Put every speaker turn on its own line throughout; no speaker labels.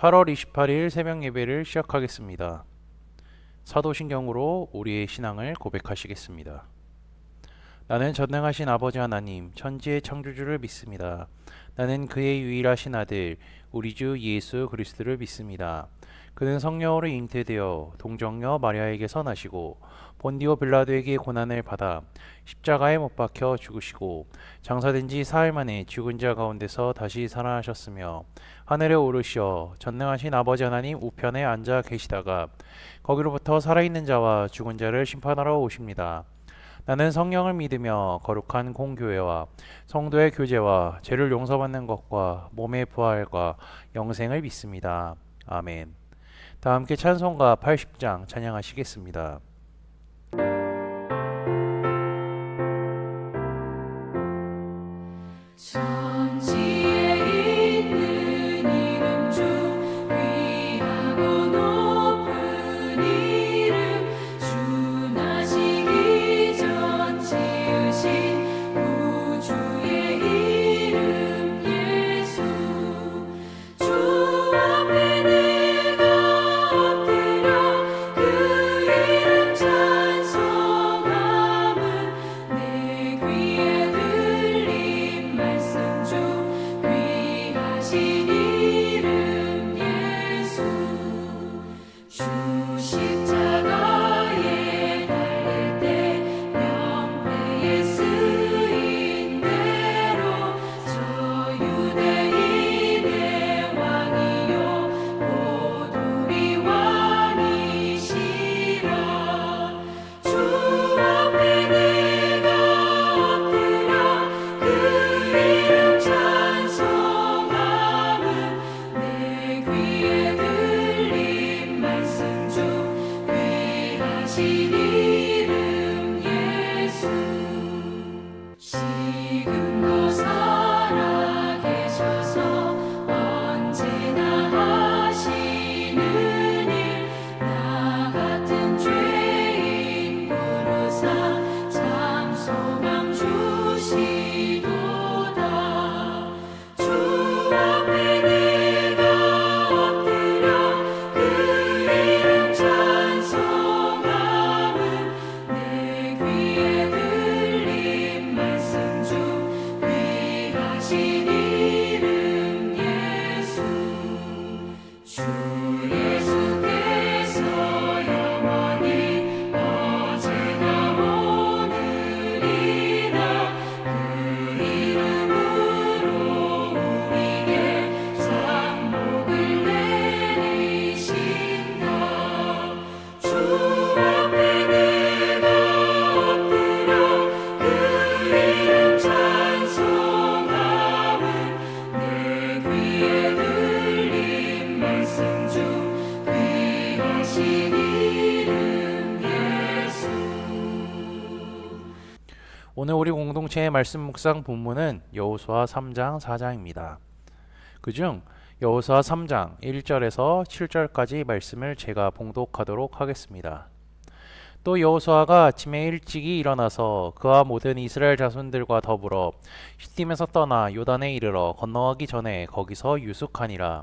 8월 28일 새벽 예배를 시작하겠습니다. 사도신경으로 우리의 신앙을 고백하시겠습니다. 나는 전능하신 아버지 하나님, 천지의 창조주를 믿습니다. 나는 그의 유일하신 아들, 우리 주 예수 그리스도를 믿습니다. 그는 성령으로 잉태되어 동정녀 마리아에게서 나시고 본디오 빌라도에게 고난을 받아 십자가에 못 박혀 죽으시고 장사된 지 사흘 만에 죽은 자 가운데서 다시 살아나셨으며 하늘에 오르시어 전능하신 아버지 하나님 우편에 앉아 계시다가 거기로부터 살아있는 자와 죽은 자를 심판하러 오십니다. 나는 성령을 믿으며 거룩한 공교회와 성도의 교제와 죄를 용서받는 것과 몸의 부활과 영생을 믿습니다. 아멘. 다 함께 찬송가 80장 찬양하시겠습니다.
천지에 있는 이름 중 귀하고 높은 이름, 주 나시기 전 지으신 구주의 이름 예수. 주 앞에 내가 엎드려 그 이름 찬송함은 내 귀에 들린 말씀 중 귀하신 이름 예수. 주 십자가에 달릴 때 명패에 쓰인 대로 저 유대인의 왕이요 곧 우리 왕이시라. 주 앞에 내가 엎드려 그 이름 찬송함은 내 귀에 들린 말씀 중 귀하신 이름 예수. 지금도 살아계셔서 언제나 하시는 일, 나 같은 죄인 부르사 참 소망 주시도다. 주 앞에 내가 엎드려 그 이름 찬송함은 내 귀에 들린 말씀 중 귀하신 이름 예수. 주 예수께서 영원히 어제나 오늘이나 그 이름으로 우리에게 상복을 내리신다. 주 앞에 내가 엎드려 그 이름 찬송함은 내 귀에 들린 말씀 중 귀하신 이름 예수.
오늘 우리 공동체의 말씀 묵상 본문은 여호수아 3장 4장입니다. 그중 여호수아 3장 1절에서 7절까지 말씀을 제가 봉독하도록 하겠습니다. 또 여호수아가 아침에 일찍이 일어나서 그와 모든 이스라엘 자손들과 더불어 시딤에서 떠나 요단에 이르러 건너가기 전에 거기서 유숙하니라.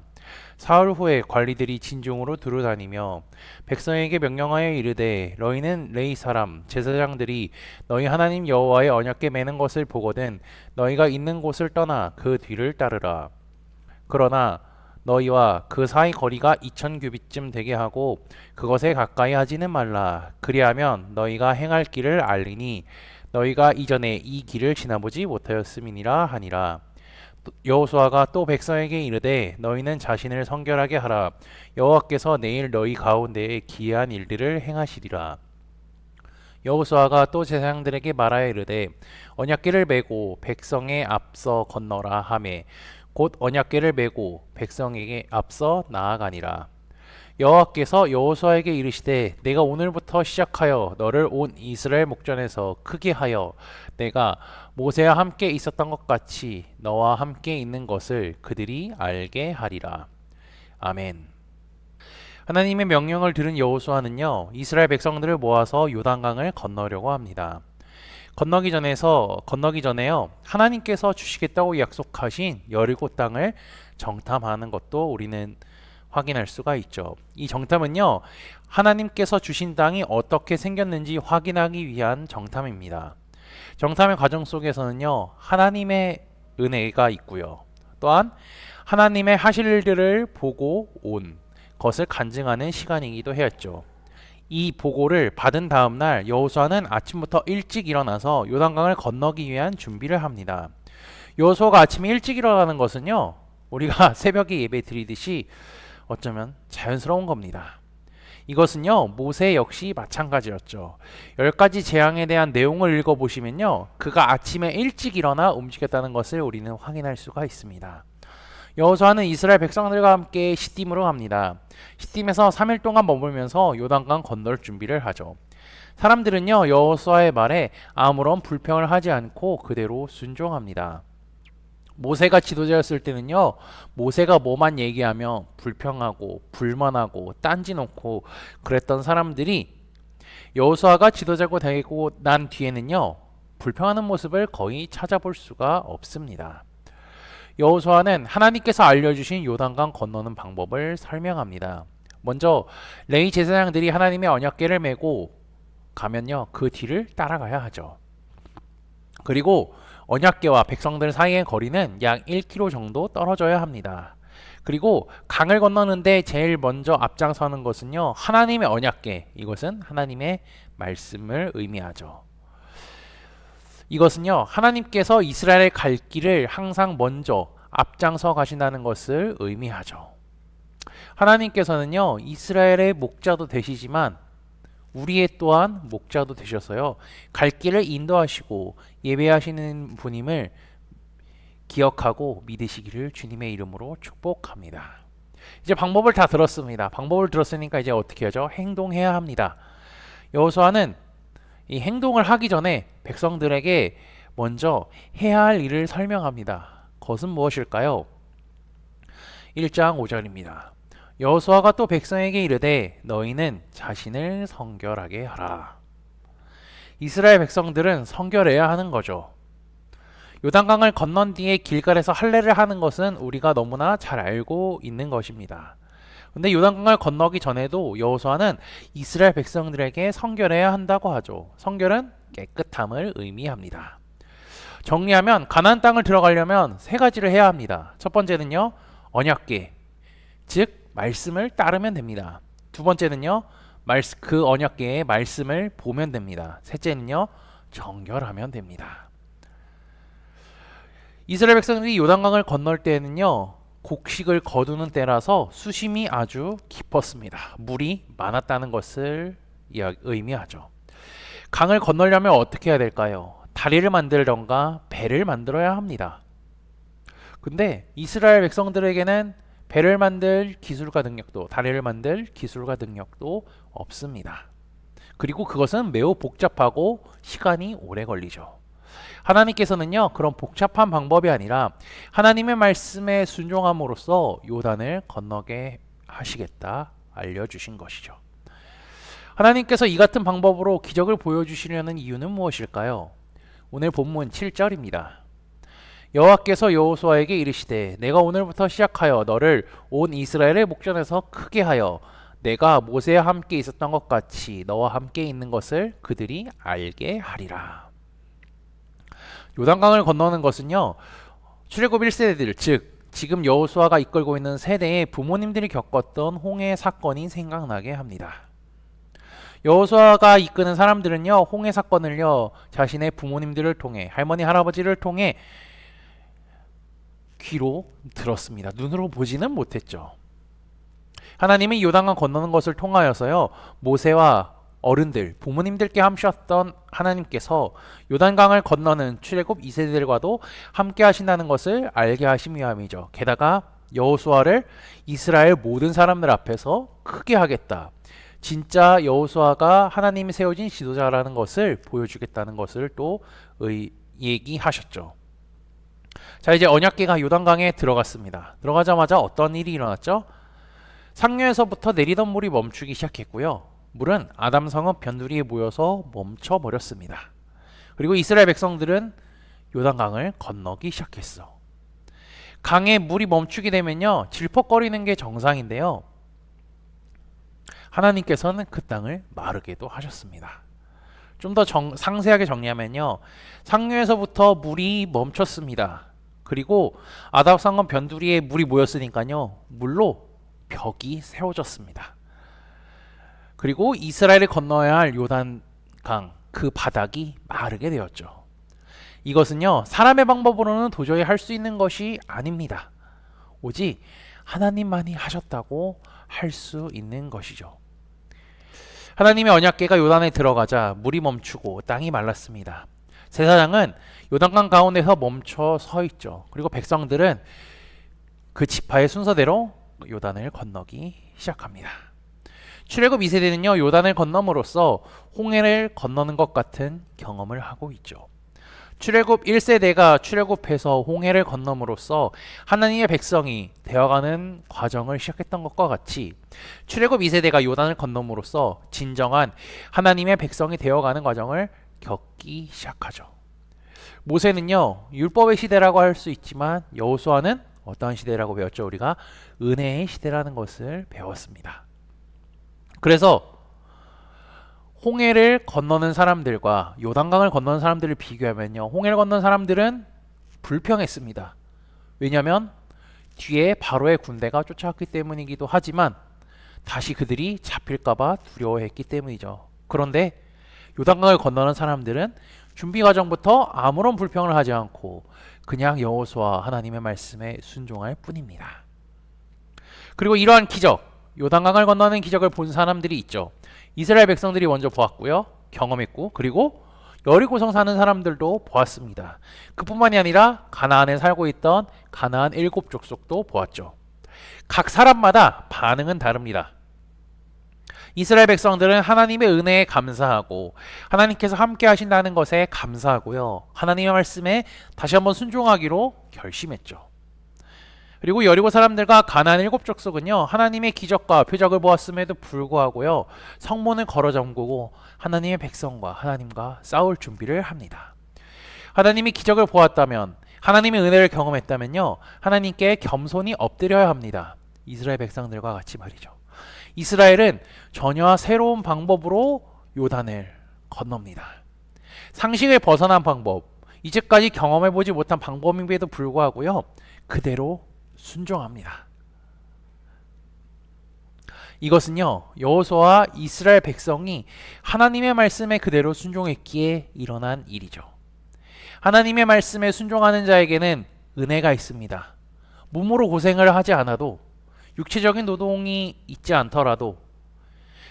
사흘 후에 관리들이 진중으로 두루다니며 백성에게 명령하여 이르되, 너희는 레위 사람 제사장들이 너희 하나님 여호와의 언약궤 매는 것을 보거든 너희가 있는 곳을 떠나 그 뒤를 따르라. 그러나 너희와 그 사이 거리가 2000규빗쯤 되게 하고 그것에 가까이 하지는 말라. 그리하면 너희가 행할 길을 알리니 너희가 이전에 이 길을 지나보지 못하였음이니라 하니라. 여호수아가 또 백성에게 이르되, 너희는 자신을 성결하게 하라. 여호와께서 내일 너희 가운데에 기이한 일들을 행하시리라. 여호수아가 또 제사장들에게 말하여 이르되, 언약궤를 메고 백성에 앞서 건너라 하매 곧 언약궤를 메고 백성에게 앞서 나아가니라. 여호와께서 여호수아에게 이르시되, 내가 오늘부터 시작하여 너를 온 이스라엘 목전에서 크게 하여 내가 모세와 함께 있었던 것 같이 너와 함께 있는 것을 그들이 알게 하리라. 아멘. 하나님의 명령을 들은 여호수아는요, 이스라엘 백성들을 모아서 요단강을 건너려고 합니다. 건너기 전에요, 하나님께서 주시겠다고 약속하신 여리고 땅을 정탐하는 것도 우리는 확인할 수가 있죠. 이 정탐은요, 하나님께서 주신 땅이 어떻게 생겼는지 확인하기 위한 정탐입니다. 정탐의 과정 속에서는요, 하나님의 은혜가 있고요. 또한 하나님의 하실 일들을 보고 온 것을 간증하는 시간이기도 했죠. 이 보고를 받은 다음 날 여호수아는 아침부터 일찍 일어나서 요단강을 건너기 위한 준비를 합니다. 여호수아가 아침에 일찍 일어나는 것은요, 우리가 새벽에 예배 드리듯이 어쩌면 자연스러운 겁니다. 이것은요, 모세 역시 마찬가지였죠. 10가지 재앙에 대한 내용을 읽어보시면요, 그가 아침에 일찍 일어나 움직였다는 것을 우리는 확인할 수가 있습니다. 여호수아는 이스라엘 백성들과 함께 시딤으로 갑니다. 시딤에서 3일 동안 머물면서 요단강 건널 준비를 하죠. 사람들은요, 여호수아의 말에 아무런 불평을 하지 않고 그대로 순종합니다. 모세가 지도자였을 때는요, 모세가 뭐만 얘기하며 불평하고 불만하고 딴지 놓고 그랬던 사람들이 여호수아가 지도자고 되고 난 뒤에는요, 불평하는 모습을 거의 찾아볼 수가 없습니다. 여호수아는 하나님께서 알려주신 요단강 건너는 방법을 설명합니다. 먼저 레위 제사장들이 하나님의 언약궤를 메고 가면요, 그 뒤를 따라가야 하죠. 그리고 언약궤와 백성들 사이의 거리는 약 1km 정도 떨어져야 합니다. 그리고 강을 건너는데 제일 먼저 앞장서는 것은요, 하나님의 언약궤, 이것은 하나님의 말씀을 의미하죠. 이것은요, 하나님께서 이스라엘의 갈 길을 항상 먼저 앞장서 가신다는 것을 의미하죠. 하나님께서는요, 이스라엘의 목자도 되시지만 우리의 또한 목자도 되셔서요, 갈 길을 인도하시고 예배하시는 분임을 기억하고 믿으시기를 주님의 이름으로 축복합니다. 이제 방법을 다 들었습니다. 방법을 들었으니까 이제 어떻게 하죠? 행동해야 합니다. 여호수아는 이 행동을 하기 전에 백성들에게 먼저 해야 할 일을 설명합니다. 그것은 무엇일까요? 1장 5절입니다. 여호수아가 또 백성에게 이르되 너희는 자신을 성결하게 하라. 이스라엘 백성들은 성결해야 하는 거죠. 요단강을 건넌 뒤에 길갈에서 할례를 하는 것은 우리가 너무나 잘 알고 있는 것입니다. 근데 요단강을 건너기 전에도 여호수아는 이스라엘 백성들에게 성결해야 한다고 하죠. 성결은 깨끗함을 의미합니다. 정리하면 가나안 땅을 들어가려면 세 가지를 해야 합니다. 첫 번째는요, 언약궤, 즉 말씀을 따르면 됩니다. 두 번째는요, 그 언약궤의 말씀을 보면 됩니다. 셋째는요, 정결하면 됩니다. 이스라엘 백성들이 요단강을 건널 때에는요, 곡식을 거두는 때라서 수심이 아주 깊었습니다. 물이 많았다는 것을 의미하죠. 강을 건너려면 어떻게 해야 될까요? 다리를 만들던가 배를 만들어야 합니다. 근데 이스라엘 백성들에게는 배를 만들 기술과 능력도, 다리를 만들 기술과 능력도 없습니다. 그리고 그것은 매우 복잡하고 시간이 오래 걸리죠. 하나님께서는요, 그런 복잡한 방법이 아니라 하나님의 말씀에 순종함으로써 요단을 건너게 하시겠다 알려주신 것이죠. 하나님께서 이 같은 방법으로 기적을 보여주시려는 이유는 무엇일까요? 오늘 본문 7절입니다. 여호와께서 여호수아에게 이르시되 내가 오늘부터 시작하여 너를 온 이스라엘의 목전에서 크게 하여 내가 모세와 함께 있었던 것 같이 너와 함께 있는 것을 그들이 알게 하리라. 요단강을 건너는 것은요, 출애굽 1세대들, 즉 지금 여호수아가 이끌고 있는 세대의 부모님들이 겪었던 홍해 사건이 생각나게 합니다. 여호수아가 이끄는 사람들은요, 홍해 사건을요, 자신의 부모님들을 통해, 할머니 할아버지를 통해 귀로 들었습니다. 눈으로 보지는 못했죠. 하나님이 요단강 건너는 것을 통하여서요, 모세와 어른들, 부모님들께 함께하셨던 하나님께서 요단강을 건너는 출애굽 2세대들과도 함께 하신다는 것을 알게 하심 위함이죠. 게다가 여호수아를 이스라엘 모든 사람들 앞에서 크게 하겠다. 진짜 여호수아가 하나님이 세워진 지도자라는 것을 보여주겠다는 것을 또 얘기하셨죠. 자, 이제 언약궤가 요단강에 들어갔습니다. 들어가자마자 어떤 일이 일어났죠? 상류에서부터 내리던 물이 멈추기 시작했고요. 물은 아담성읍 변두리에 모여서 멈춰버렸습니다. 그리고 이스라엘 백성들은 요단강을 건너기 시작했어. 강에 물이 멈추게 되면요, 질퍽거리는 게 정상인데요, 하나님께서는 그 땅을 마르게도 하셨습니다. 좀 더 상세하게 정리하면요, 상류에서부터 물이 멈췄습니다. 그리고 아답산건 변두리에 물이 모였으니까요, 물로 벽이 세워졌습니다. 그리고 이스라엘이 건너야 할 요단강 그 바닥이 마르게 되었죠. 이것은요, 사람의 방법으로는 도저히 할 수 있는 것이 아닙니다. 오직 하나님만이 하셨다고 할 수 있는 것이죠. 하나님의 언약궤가 요단에 들어가자 물이 멈추고 땅이 말랐습니다. 제사장은 요단강 가운데서 멈춰 서 있죠. 그리고 백성들은 그 지파의 순서대로 요단을 건너기 시작합니다. 출애굽 2세대는요, 요단을 건너므로써 홍해를 건너는 것 같은 경험을 하고 있죠. 출애굽 1세대가 출애굽해서 홍해를 건너므로써 하나님의 백성이 되어가는 과정을 시작했던 것과 같이 출애굽 2세대가 요단을 건너므로써 진정한 하나님의 백성이 되어가는 과정을 겪기 시작하죠. 모세는요, 율법의 시대라고 할 수 있지만 여호수아는 어떠한 시대라고 배웠죠? 우리가 은혜의 시대라는 것을 배웠습니다. 그래서 홍해를 건너는 사람들과 요단강을 건너는 사람들을 비교하면요, 홍해를 건너는 사람들은 불평했습니다. 왜냐하면 뒤에 바로의 군대가 쫓아왔기 때문이기도 하지만 다시 그들이 잡힐까봐 두려워했기 때문이죠. 그런데 요단강을 건너는 사람들은 준비 과정부터 아무런 불평을 하지 않고 그냥 여호수아 하나님의 말씀에 순종할 뿐입니다. 그리고 이러한 기적, 요단강을 건너는 기적을 본 사람들이 있죠. 이스라엘 백성들이 먼저 보았고요, 경험했고, 그리고 여리고성 사는 사람들도 보았습니다. 그뿐만이 아니라 가나안에 살고 있던 가나안 7족속도 보았죠. 각 사람마다 반응은 다릅니다. 이스라엘 백성들은 하나님의 은혜에 감사하고 하나님께서 함께 하신다는 것에 감사하고요, 하나님의 말씀에 다시 한번 순종하기로 결심했죠. 그리고 여리고 사람들과 가나안 7족속은요, 하나님의 기적과 표적을 보았음에도 불구하고요, 성문을 걸어 잠그고 하나님의 백성과 하나님과 싸울 준비를 합니다. 하나님이 기적을 보았다면, 하나님의 은혜를 경험했다면요, 하나님께 겸손히 엎드려야 합니다. 이스라엘 백성들과 같이 말이죠. 이스라엘은 전혀 새로운 방법으로 요단을 건넙니다. 상식을 벗어난 방법, 이제까지 경험해보지 못한 방법임에도 불구하고요, 그대로 순종합니다. 이것은요, 여호수아와 이스라엘 백성이 하나님의 말씀에 그대로 순종했기에 일어난 일이죠. 하나님의 말씀에 순종하는 자에게는 은혜가 있습니다. 몸으로 고생을 하지 않아도, 육체적인 노동이 있지 않더라도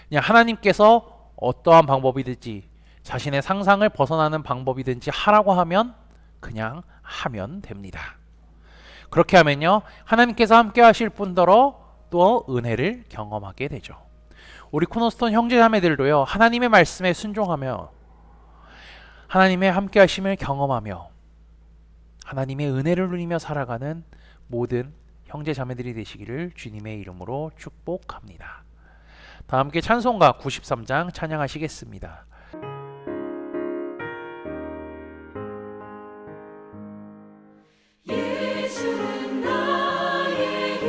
그냥 하나님께서 어떠한 방법이든지 자신의 상상을 벗어나는 방법이든지 하라고 하면 그냥 하면 됩니다. 그렇게 하면요, 하나님께서 함께 하실 뿐더러 또 은혜를 경험하게 되죠. 우리 코너스톤 형제자매들도요, 하나님의 말씀에 순종하며 하나님의 함께 하심을 경험하며 하나님의 은혜를 누리며 살아가는 모든 형제자매들이 되시기를 주님의 이름으로 축복합니다. 다 함께 찬송가 93장 찬양하시겠습니다.
예수는 나의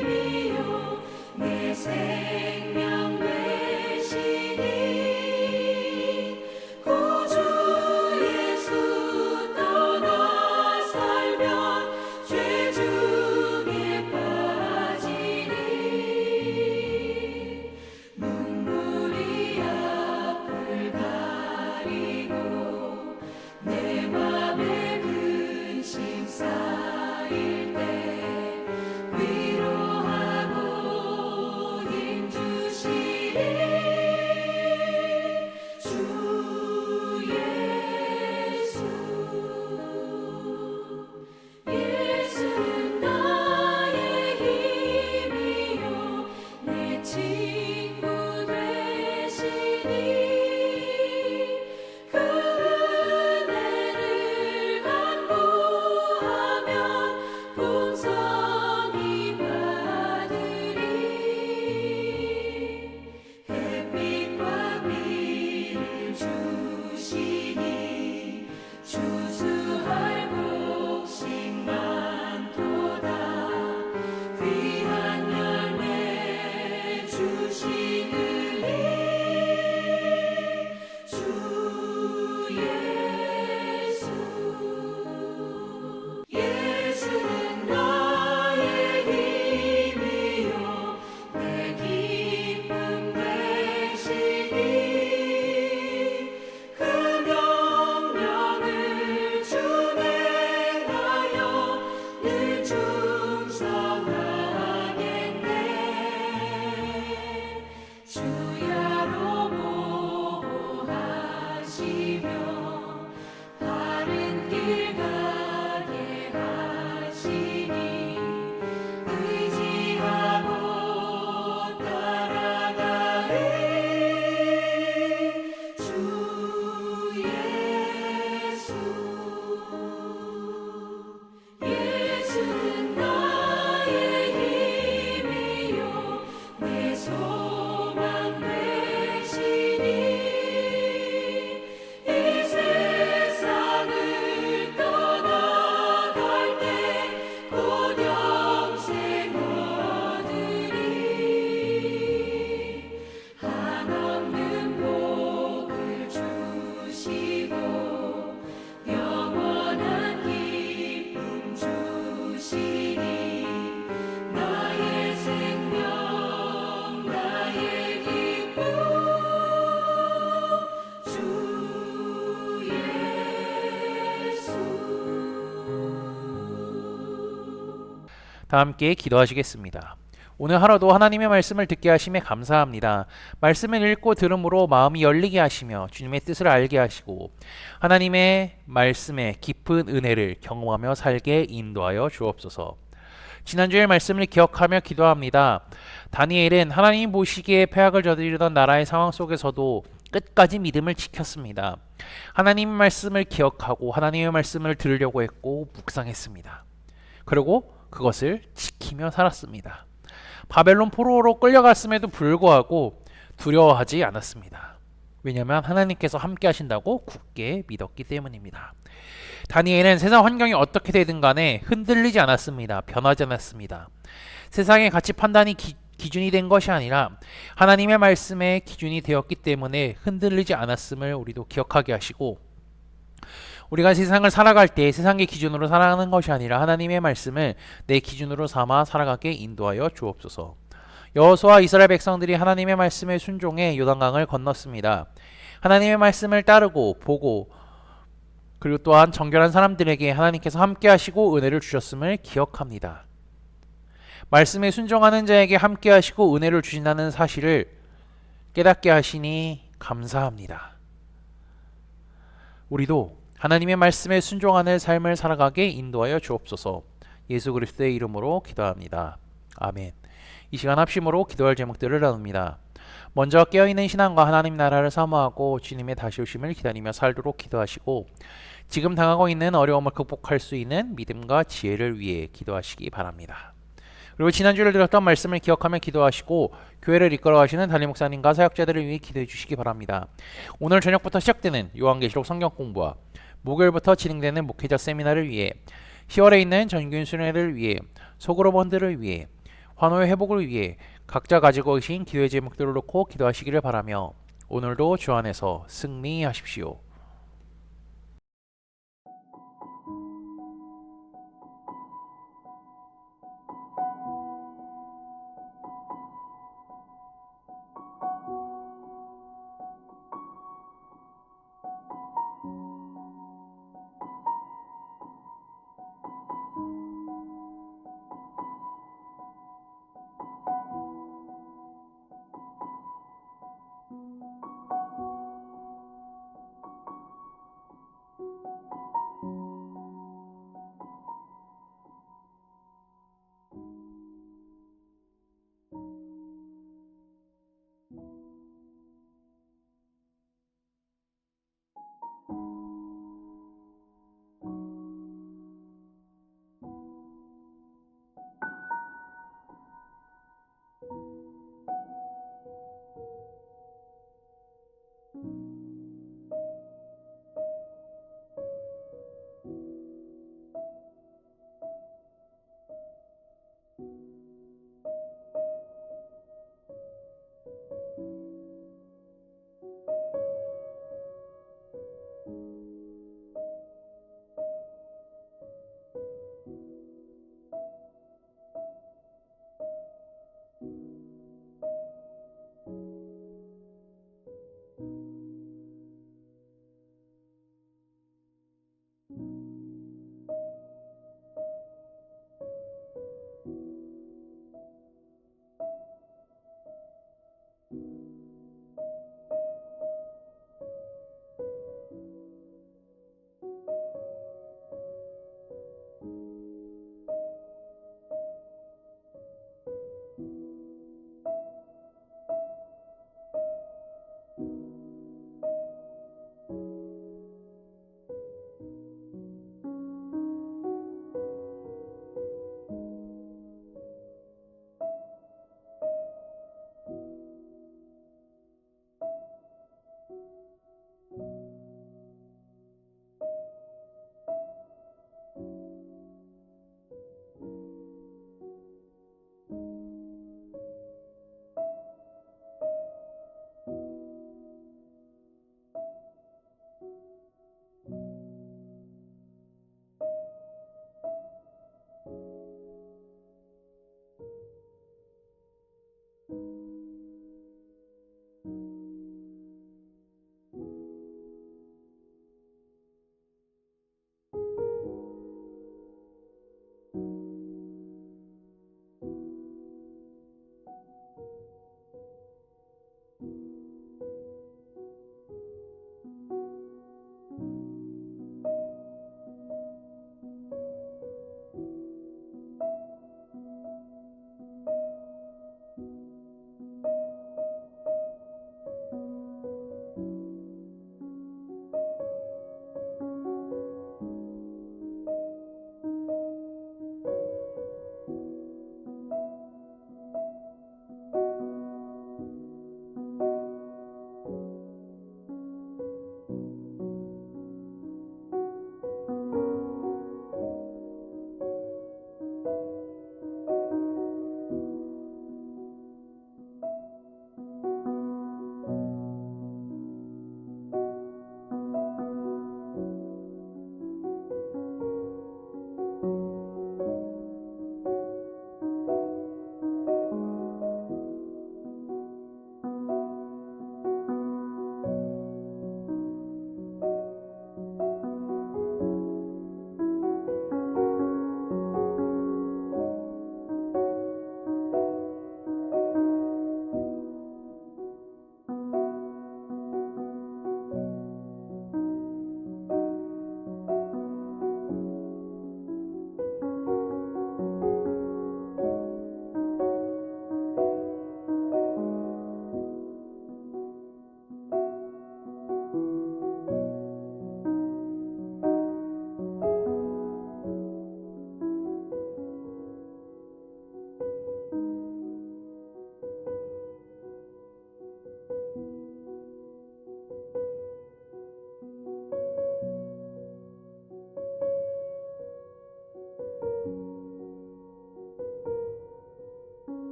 힘이요 내 생명 되시니 구주 예수 떠나 살면 죄 중에 빠지니 눈물이 아픈
다 함께 기도하시겠습니다. 오늘 하루도 하나님의 말씀을 듣게 하심에 감사합니다. 말씀을 읽고 들음으로 마음이 열리게 하시며 주님의 뜻을 알게 하시고 하나님의 말씀의 깊은 은혜를 경험하며 살게 인도하여 주옵소서. 지난주의 말씀을 기억하며 기도합니다. 다니엘은 하나님 보시기에 패악을 저지르던 나라의 상황 속에서도 끝까지 믿음을 지켰습니다. 하나님의 말씀을 기억하고 하나님의 말씀을 들으려고 했고 묵상했습니다. 그리고 그것을 지키며 살았습니다. 바벨론 포로로 끌려갔음에도 불구하고 두려워하지 않았습니다. 왜냐하면 하나님께서 함께 하신다고 굳게 믿었기 때문입니다. 다니엘은 세상 환경이 어떻게 되든 간에 흔들리지 않았습니다. 변하지 않았습니다. 세상의 가치 판단이 기준이 된 것이 아니라 하나님의 말씀의 기준이 되었기 때문에 흔들리지 않았음을 우리도 기억하게 하시고, 우리가 세상을 살아갈 때 세상의 기준으로 살아가는 것이 아니라 하나님의 말씀을 내 기준으로 삼아 살아가게 인도하여 주옵소서. 여호수아와 이스라엘 백성들이 하나님의 말씀에 순종해 요단강을 건넜습니다. 하나님의 말씀을 따르고 보고 그리고 또한 정결한 사람들에게 하나님께서 함께 하시고 은혜를 주셨음을 기억합니다. 말씀에 순종하는 자에게 함께 하시고 은혜를 주신다는 사실을 깨닫게 하시니 감사합니다. 우리도 하나님의 말씀에 순종하는 삶을 살아가게 인도하여 주옵소서. 예수 그리스도의 이름으로 기도합니다. 아멘. 이 시간 합심으로 기도할 제목들을 나눕니다. 먼저 깨어있는 신앙과 하나님 나라를 사모하고 주님의 다시 오심을 기다리며 살도록 기도하시고, 지금 당하고 있는 어려움을 극복할 수 있는 믿음과 지혜를 위해 기도하시기 바랍니다. 그리고 지난주에 들었던 말씀을 기억하며 기도하시고 교회를 이끌어 가시는 담임 목사님과 사역자들을 위해 기도해 주시기 바랍니다. 오늘 저녁부터 시작되는 요한계시록 성경 공부와 목요일부터 진행되는 목회자 세미나를 위해, 10월에 있는 전교인 수련회를 위해, 소그룹원들을 위해, 환호의 회복을 위해 각자 가지고 계신 기도의 제목들을 놓고 기도하시기를 바라며 오늘도 주 안에서 승리하십시오.